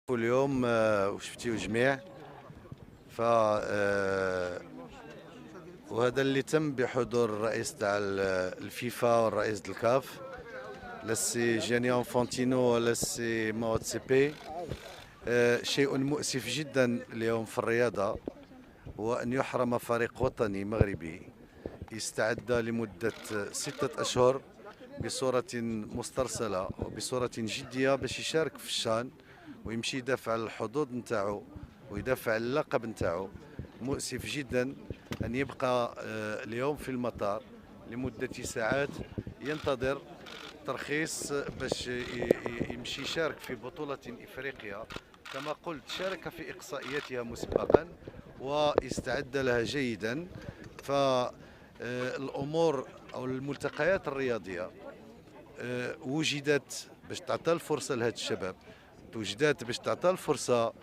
واليوم وشفتي جميع ف وهذا اللي تم بحضور الرئيس تاع الفيفا والرئيس الكاف لسي جياني انفانتينو ولسي موتسيبي. شيء مؤسف جدا اليوم في الرياضة هو أن يحرم فريق وطني مغربي استعد لمدة 6 أشهر بصورة مسترسلة وبصورة جدية باش يشارك في الشان ويمشي يدافع على الحظوظ نتاعو ويدافع على اللقب نتاعو. مؤسف جدا أن يبقى اليوم في المطار لمدة ساعات ينتظر ترخيص باش يمشي يشارك في بطولة إفريقيا. كما قلت شارك في إقصائياتها مسبقا واستعد لها جيدا. فالأمور أو الملتقيات الرياضية وجدت باش تعطى الفرصة لهذا الشباب، وجدت باش تعطى الفرصة